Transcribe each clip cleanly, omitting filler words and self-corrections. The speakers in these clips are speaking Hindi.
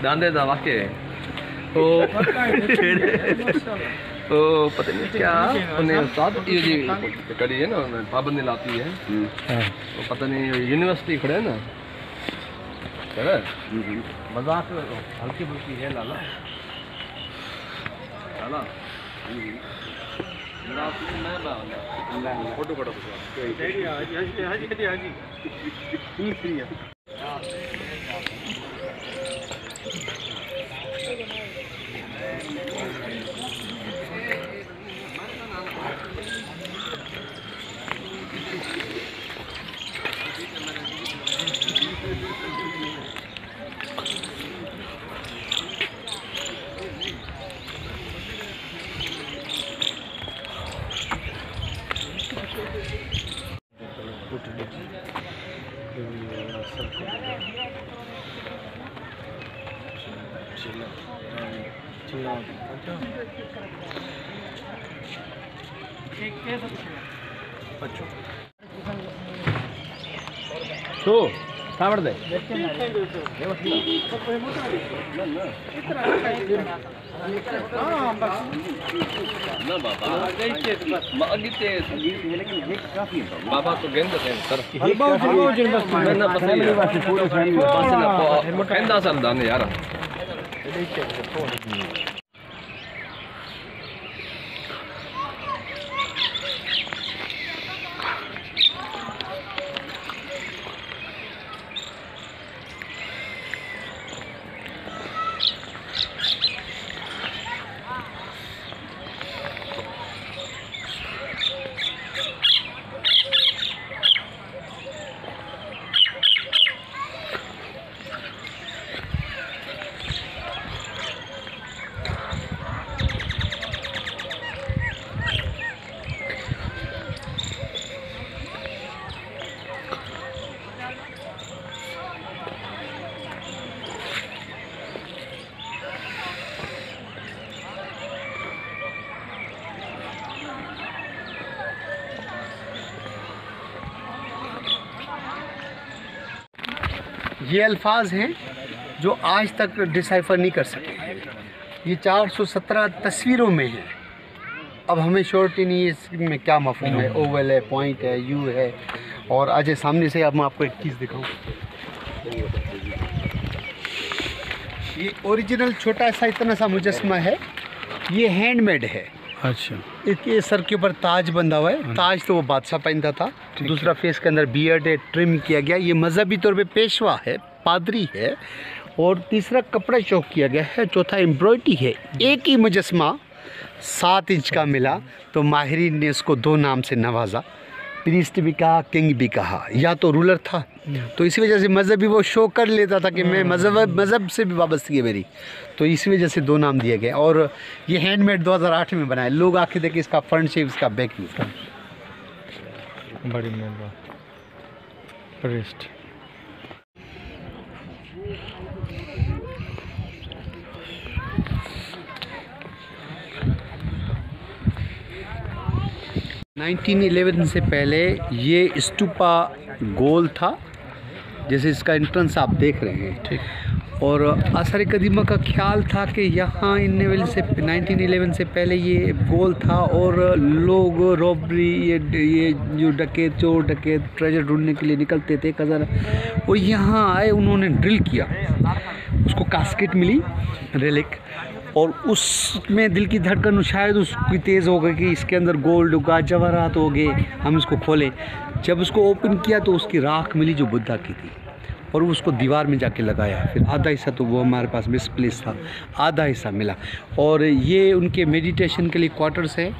दांदे दवा के ओ पता नहीं क्या उन्हें उस्ताद ये जी कड़ी है ना पाबंदी लाती है तो पता नहीं यूनिवर्सिटी खड़े है ना मजाक हल्की फुल्की है लाला लाला फोटो फोटो तो सावड़ दे बाबा तो गेंद सर यार ये अल्फाज हैं जो आज तक डिसाइफर नहीं कर सके। ये 417 तस्वीरों में है। अब हमें श्योरिटी नहीं है इसमें क्या मफहूम है, ओवल है, पॉइंट है, यू है। और आज सामने से अब मैं आपको एक चीज़ दिखाऊं। ये ओरिजिनल छोटा सा इतना सा मुजस्मा है, ये हैंडमेड है। अच्छा, इसके सर के ऊपर ताज बंधा हुआ है। ताज तो वो बादशाह पहनता था। दूसरा फेस के अंदर बियर्ड है, ट्रिम किया गया। ये मजहबी तौर पे पेशवा है, पादरी है। और तीसरा कपड़ा चौक किया गया है। चौथा एम्ब्रॉयडरी है। एक ही मुजस्मा 7 इंच का मिला तो माहिरीन ने इसको 2 नाम से नवाजा। प्रीस्ट भी कहा, किंग भी कहा। या तो रूलर था तो इसी वजह से मज़हबी वो शो कर लेता था कि मैं मज़हब से भी वाबस्तगी है मेरी, तो इसी वजह से 2 नाम दिए गए। और ये हैंडमेड 2008 में बनाया। लोग आके देखे इसका फ्रंट शेप, इसका बैक यूज़। बड़ी मेहरबानी। प्रीस्ट 1911 से पहले ये स्तूपा गोल था, जैसे इसका एंट्रेंस आप देख रहे हैं। ठीक। और आसार कदीमा का ख्याल था कि यहाँ 1911 से पहले ये गोल था और लोग रॉबरी, ये जो डकैत, चोर डकैत ट्रेजर ढूंढने के लिए निकलते थे खजाना, वो यहाँ आए, उन्होंने ड्रिल किया, उसको कास्केट मिली रेलिक, और उसमें दिल की धड़कन शायद उसकी तेज़ हो गई कि इसके अंदर गोल्ड होगा, जवाहरात हो गए, हम इसको खोलें। जब उसको ओपन किया तो उसकी राख मिली जो बुद्धा की थी, और उसको दीवार में जाके लगाया। फिर आधा हिस्सा तो वो हमारे पास मिसप्लेस था, आधा हिस्सा मिला। और ये उनके मेडिटेशन के लिए क्वार्टर्स है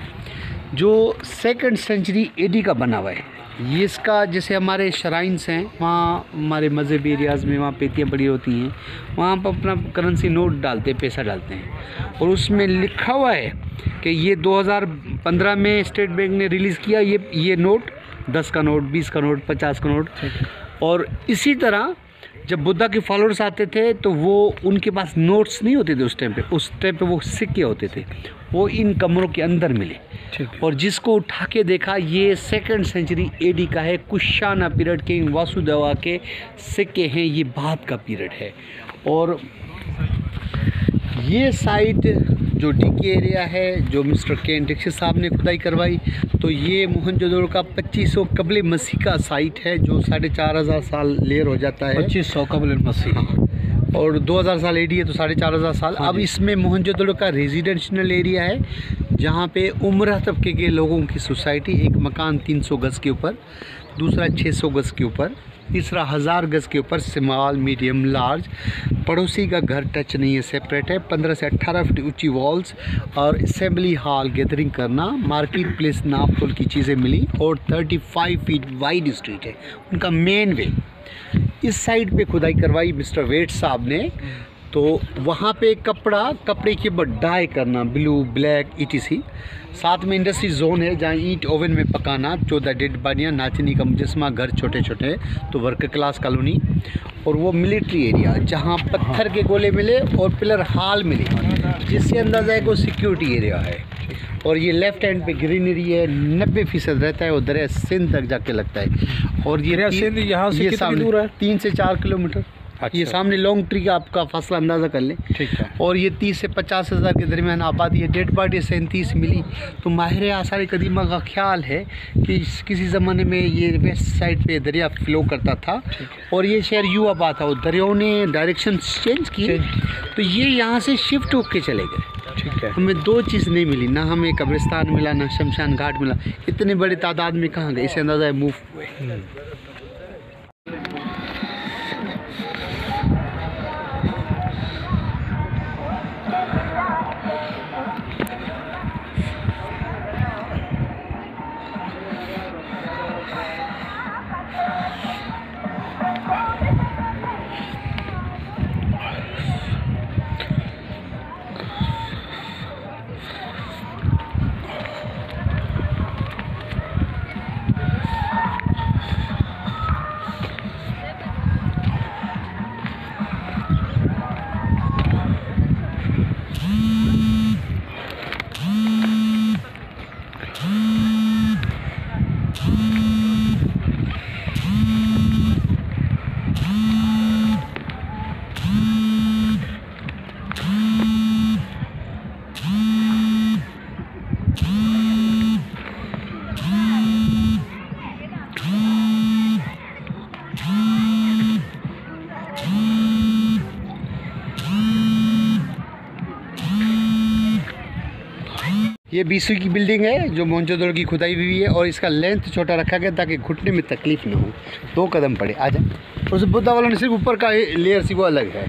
जो 2nd सेंचुरी AD का बना हुआ है। ये इसका जैसे हमारे श्राइन्स हैं, वहाँ हमारे मज़हबी एरियाज़ में वहाँ पेटियाँ पड़ी होती हैं, वहाँ पर अपना करेंसी नोट डालते हैं, पैसा डालते हैं, और उसमें लिखा हुआ है कि ये 2015 में स्टेट बैंक ने रिलीज़ किया ये नोट, 10 का नोट, 20 का नोट, 50 का नोट। और इसी तरह जब बुद्धा के फॉलोअर्स आते थे तो वो उनके पास नोट्स नहीं होते थे उस टाइम पे वो सिक्के होते थे, वो इन कमरों के अंदर मिले। और जिसको उठा के देखा ये 2nd सेंचुरी AD का है, कुशाना पीरियड के वासुदेवा के सिक्के हैं, ये बाद का पीरियड है। और ये साइट जो डीके एरिया है जो मिस्टर केन दीक्षित साहब ने खुदाई करवाई, तो ये मोहनजोदड़ो का 2500 कबले मसीह का साइट है जो 4500 साल लेयर हो जाता है। 2500 कबले मसीह, और 2000 साल AD है तो 4500 साल। अब इसमें मोहनजोदड़ो का रेजिडेंशियल एरिया है जहाँ पे उम्र तबके के लोगों की सोसाइटी, एक मकान 300 गज़ के ऊपर, दूसरा 600 गज़ के ऊपर, तीसरा 1000 गज़ के ऊपर, स्मॉल, मीडियम, लार्ज। पड़ोसी का घर टच नहीं है, सेपरेट है। 15 से 18 फीट ऊंची वॉल्स और असेंबली हॉल, गैदरिंग करना, मार्केट प्लेस, नाप तोल की चीज़ें मिली, और 35 फीट वाइड स्ट्रीट है उनका मेन वे। इस साइड पे खुदाई करवाई मिस्टर वेट साहब ने, तो वहाँ पे कपड़े के ऊपर डाई करना, ब्लू, ब्लैक, ETC। साथ में इंडस्ट्री जोन है जहाँ ईंट ओवन में पकाना, 14 डेड बॉडियाँ, नाचनी का मुजस्मा, घर छोटे छोटे, तो वर्कर क्लास कॉलोनी। और वो मिलिट्री एरिया जहाँ पत्थर के गोले मिले और पिलर हॉल मिले, जिससे अंदाज़ा है कि वो सिक्योरिटी एरिया है। और ये लेफ्ट हैंड पे ग्रीनरी है, 90% रहता है, वो दरिया सिंध तक जाके लगता है। और ये सिंध यहाँ से कितनी दूर है? 3 से 4 किलोमीटर। अच्छा। ये सामने लॉन्ग ट्री का आपका फासला अंदाज़ा कर लें। ठीक है। और ये 30 से 50 हज़ार के दरमियान आबादी है। डेड बॉडी 37 मिली। तो माहिर आसार कदीमा का ख्याल है कि किसी ज़माने में ये वेस्ट साइड पे दरिया फ्लो करता था और ये शहर युवाबाद था। दरियाओं ने डायरेक्शन चेंज किए तो ये यहाँ से शिफ्ट होके चले गए। ठीक है। हमें 2 चीज़ नहीं मिली, ना हमें कब्रिस्तान मिला, ना शमशान घाट मिला। इतने बड़ी तादाद में कहाँ गए, इसे अंदाज़ा है मूव हुए। ये बीसवीं की बिल्डिंग है जो मोहनजोदड़ो की खुदाई हुई है और इसका लेंथ छोटा रखा गया ताकि घुटने में तकलीफ ना हो। 2 कदम पड़े आ जाए। उस बुद्धा वालों ने सिर्फ ऊपर का लेयर सी वो अलग है।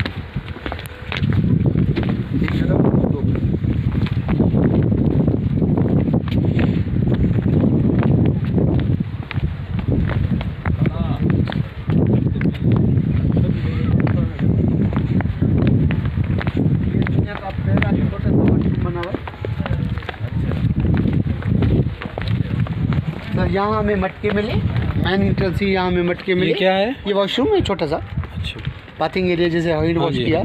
यहाँ हमें मटके मिले, मैन एंट्रेंस ही यहाँ हमें मटके मिले। क्या है? ये वॉशरूम है छोटा सा। अच्छा। बाथिंग एरिया जैसे हैंड वॉश किया।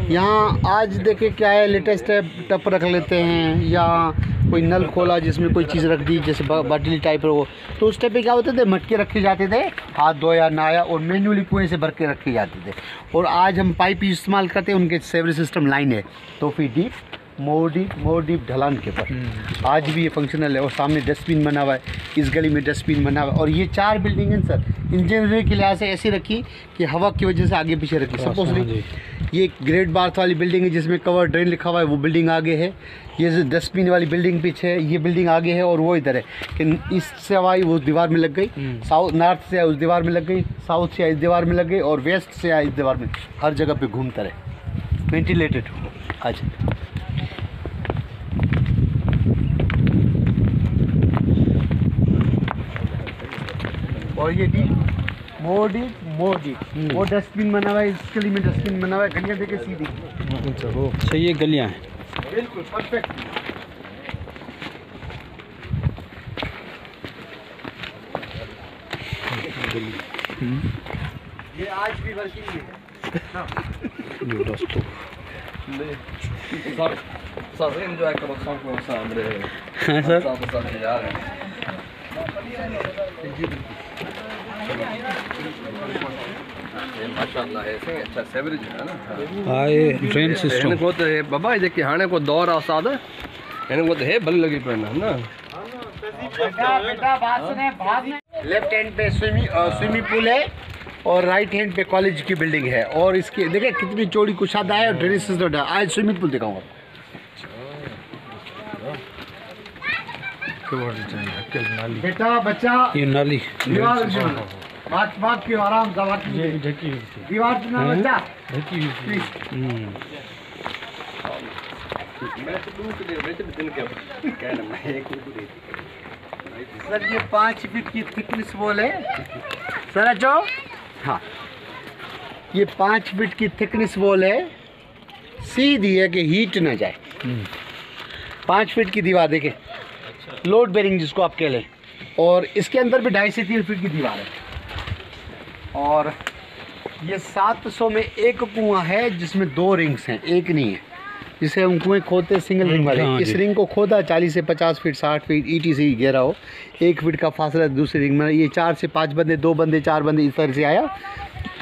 यहाँ आज देखे क्या है लेटेस्ट है, टप रख लेते हैं या कोई नल खोला जिसमें कोई चीज़ रख दी, जैसे बाटली टाइप हो, तो उस टाइप पे क्या होते थे, मटके रखे जाते थे, हाथ धोया नहाया, और मैन्युअली कुएं से भर के रखे जाते थे। और आज हम पाइप इस्तेमाल करते हैं, उनके सेवरेज सिस्टम लाइन है, तो फिर डीप मोर डीप ढलान के ऊपर आज भी ये फंक्शनल है। और सामने डस्टबिन बना हुआ है, इस गली में डस्टबिन बना हुआ है। और ये 4 बिल्डिंग हैं सर, इंजीनियरिंग के लिहाज से ऐसी रखी कि हवा की वजह से आगे पीछे रखी। सपोजली ये ग्रेट बार्थ वाली बिल्डिंग है जिसमें कवर ड्रेन लिखा हुआ है, वो बिल्डिंग आगे है। ये डस्टबिन वाली बिल्डिंग पीछे है, ये बिल्डिंग आगे है, और वो इधर है कि ईस्ट से हवा आई वो दीवार में लग गई, साउथ नॉर्थ से आई उस दीवार में लग गई, साउथ से आई इस दीवार में लग गई, और वेस्ट से आई इस दीवार में। हर जगह पे घूमता रहे, वेंटिलेटेड हो आज। और ये डीप मोर डीप वो डस्टबिन बना हुआ है, इस गली में डस्टबिन बना हुआ है, गलियाँ देखे सीधी। अच्छा ये गलियाँ हैं, बिल्कुल परफेक्ट। ये आज भी वर्किंग है दोस्तों। सर एंजॉय करो सब को सामने। हाँ सर, सब यार माशाल्लाह ऐसे अच्छा सेवरेज है ना। आए ड्रेन सिस्टम को तो बाबा ये कि हाणे को दौर आसाद है को तो है भल लगी पहना ना। लेफ्ट हैंड पे स्विमिंग पूल है, और राइट हैंड पे कॉलेज की बिल्डिंग है। और इसकी देखिए कितनी चौड़ी कुशादा है, और ड्रेनेज सिस्टम है। आज स्विमिंग पूल दिखाऊंगा। बेटा बच्चा ये नाली दीवार बात की आराम से बात की दीवार चुना बच्चा ढकी हुई। सर ये 5 फीट की थिकनेस वॉल है सर। अच्छो हाँ, ये 5 फीट की थिकनेस वॉल है, सीधी है कि हीट ना जाए। 5 फीट की दीवार देखें, लोड बेरिंग जिसको आप कह लें। और इसके अंदर भी 2.5 से 3 फीट की दीवार है। और ये 700 में एक कुआं है जिसमें 2 रिंग्स हैं, एक नहीं है। जिसे हम कुएं खोदते हैं सिंगल रिंग वाले, इस रिंग को खोदा 40 से 50 फीट 60 फीट ईटी से ही घेरा हो, 1 फीट का फासला दूसरी रिंग में। ये 4 से 5 बंदे, 2 बंदे 4 बंदे इस तरह से आया,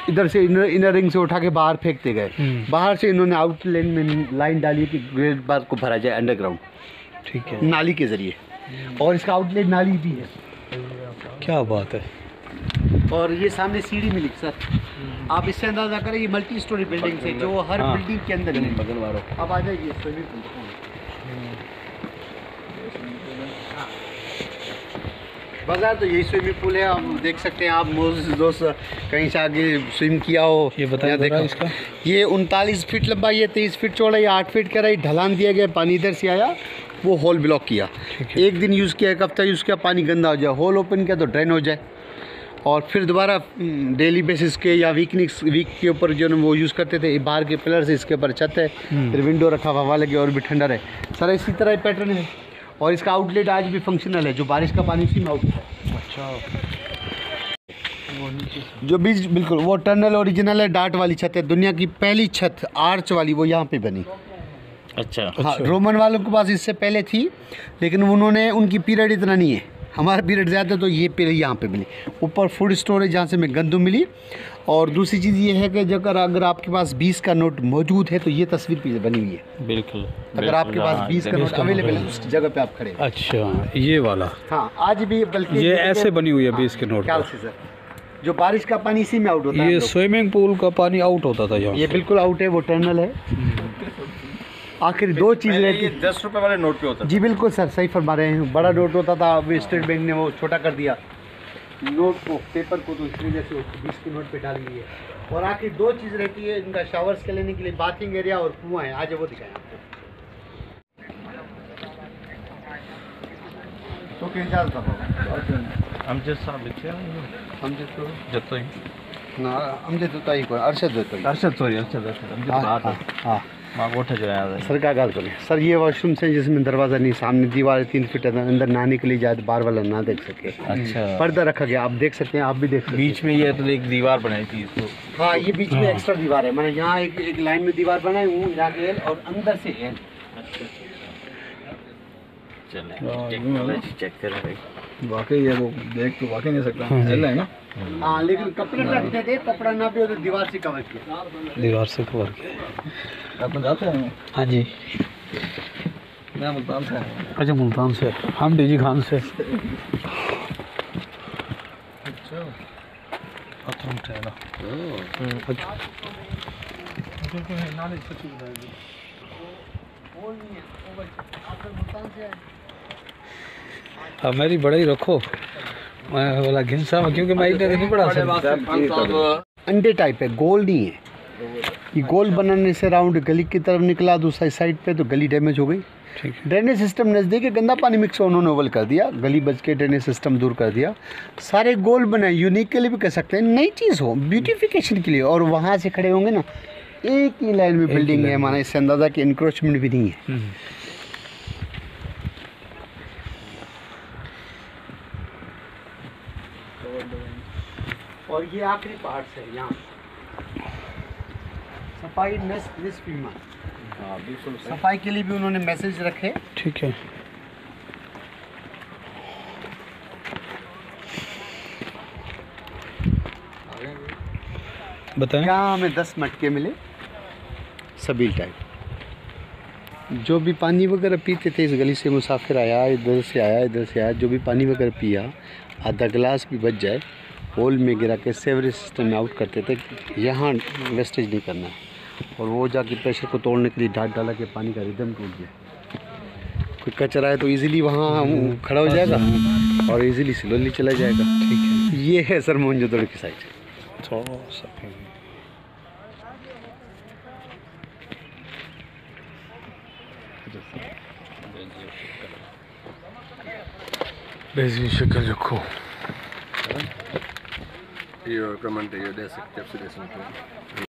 इधर से इनर रिंग से उठा के बाहर फेंकते गए। बाहर से इन्होंने आउट लेन में लाइन डाली कि ग्रेट बार को भरा जाए अंडरग्राउंड, ठीक है, नाली के ज़रिए। और इसका आउटलेट नाली भी है। क्या बात है। और ये सामने सीढ़ी मिली सर, आप इससे अंदाजा करें ये मल्टी स्टोरी बिल्डिंग से, जो हर बिल्डिंग के अंदर ही। अब आ जाइए स्विमिंग पूल। बाजार तो यही स्विमिंग पूल है, हम देख सकते हैं। आप दोस्त कहीं से आगे स्विम किया हो, ये बताया देखा इसका। ये 39 फीट लंबा, ये 23 फीट चौड़ा, ये 8 फीट का ढलान दिया गया। पानी इधर से आया, वो होल ब्लॉक किया। एक दिन यूज़ किया, एक हफ्ता यूज़ किया, पानी गंदा हो जाए, होल ओपन किया तो ड्रेन हो जाए। और फिर दोबारा डेली बेसिस के या वीक के ऊपर जो वो यूज़ करते थे। बाहर के पिलर से इसके ऊपर छत है, फिर विंडो रखा, हवा लगे और भी ठंडा रहे। सारा इसी तरह पैटर्न है। और इसका आउटलेट आज भी फंक्शनल है, जो बारिश का पानी उसी में आउट है। अच्छा, जो बीच बिल्कुल वो टनल ओरिजिनल है, डार्ट वाली छत है। दुनिया की पहली छत आर्च वाली वो यहाँ पे बनी। अच्छा, हाँ, रोमन वालों के पास इससे पहले थी, लेकिन उन्होंने उनकी पीरियड इतना नहीं है, हमारा पीरियड ज़्यादा, तो ये पीरियड यहाँ पे मिली। ऊपर फूड स्टोरेज जहाँ से में गंदम मिली। और दूसरी चीज़ ये है कि अगर आपके पास 20 का नोट मौजूद है तो ये तस्वीर पीछे बनी हुई है। बिल्कुल, अगर आपके पास 20 का नोट अवेलेबल है उस जगह पे आप खड़े हैं। अच्छा, ये वाला, हाँ आज भी, बल्कि ये ऐसे बनी हुई है 20 के नोट ख्याल से सर, जो बारिश का पानी इसी में आउट होता है। ये स्विमिंग पूल का पानी आउट होता था यहाँ। ये बिल्कुल आउट है, वो टनल है। आखिर 2 चीज़ रहती है। 10 रुपए वाले नोट पे होता जी बिल्कुल सर, सही फरमा रहे हैं। बड़ा नोट होता था, अब स्टेट बैंक ने वो छोटा कर दिया नोट को, पेपर को, तो इस वजह से 20 के नोट पे डाल दी है। और आखिर 2 चीज़ रहती है इनका, शावर्स के लेने के लिए बाथिंग एरिया और कुआं है। आज वो दिखाएं आपको। तो क्या इजाज़त था अमजद साहब लिखे अमजद तो जतो ना, अमजद तो ताई को अरशद तो अरशद सॉरी अरशद हाँ मां गोठा जो है सर का गाल करें सर। ये वॉशरूम से जिसमें दरवाज़ा नहीं, सामने दीवार 3 फीट अंदर नहाने के लिए जाए, बाहर वाला ना देख सके। अच्छा, पर्दा रखा गया, आप देख सकते हैं, आप भी देख सकते हैं। बीच में ये तो एक दीवार बनाई थी इसको। हाँ, ये बीच में एक्स्ट्रा दीवार है। मैंने यहाँ एक लाइन में दीवार बनाई हूँ, यहाँ एल और अंदर से एल। चेक करें भाई। वाकई ये तो देख तो वाकई नहीं सकता है ना। हाँ लेकिन कपड़े रखते थे, कपड़ा ना भी हो तो दीवार से कवर किया। दीवार से कवर किया। आप पंजाब से आए हो? हाँ जी। मैं मुल्तान से आया हूँ। अच्छा मुल्तान से, हम डीजी खान से। हाँ मेरी बड़ा ही रखो, मैं बोला घिंसा में, क्योंकि मैं इधर नहीं पढ़ा सकता। अंडे टाइप है, गोल नहीं है। ये गोल बनाने से राउंड गली की तरफ निकला, दूसरी साइड पे तो गली डैमेज हो गई। ठीक ड्रेनेज सिस्टम नज़दीक है, गंदा पानी मिक्स उन्होंने ओवल कर दिया, गली बच के ड्रेनेज सिस्टम दूर कर दिया। सारे गोल बनाए, यूनिक के लिए भी कह सकते हैं, नई चीज़ हो ब्यूटिफिकेशन के लिए। और वहाँ से खड़े होंगे ना, एक ही लाइन में बिल्डिंग है, माना इससे अंदाज़ा कि इंक्रोचमेंट भी नहीं है। और ये आखिरी पार्ट है यहाँ सफाई सफाई के लिए भी उन्होंने मैसेज रखे। ठीक है। बताएं। यहाँ हमें 10 मटके मिले, सबील टाइप। जो भी पानी वगैरह पीते थे, इस गली से मुसाफिर आया, इधर से आया, जो भी पानी वगैरह पिया, आधा गिलास भी बच जाए, होल में गिरा के सेवरेज सिस्टम में आउट करते थे। यहाँ वेस्टेज नहीं करना है। और वो जाके प्रेशर को तोड़ने के लिए ढाट डाला के पानी का रिदम टूट गया। कोई कचरा है तो इजीली वहाँ खड़ा हो जाएगा और इजीली स्लोली चला जाएगा। ठीक है, ये है सर मोहनजोदड़ो की साइड। बेसिक शक्ल रखो। ये कमेंट ये दे सकते हैं।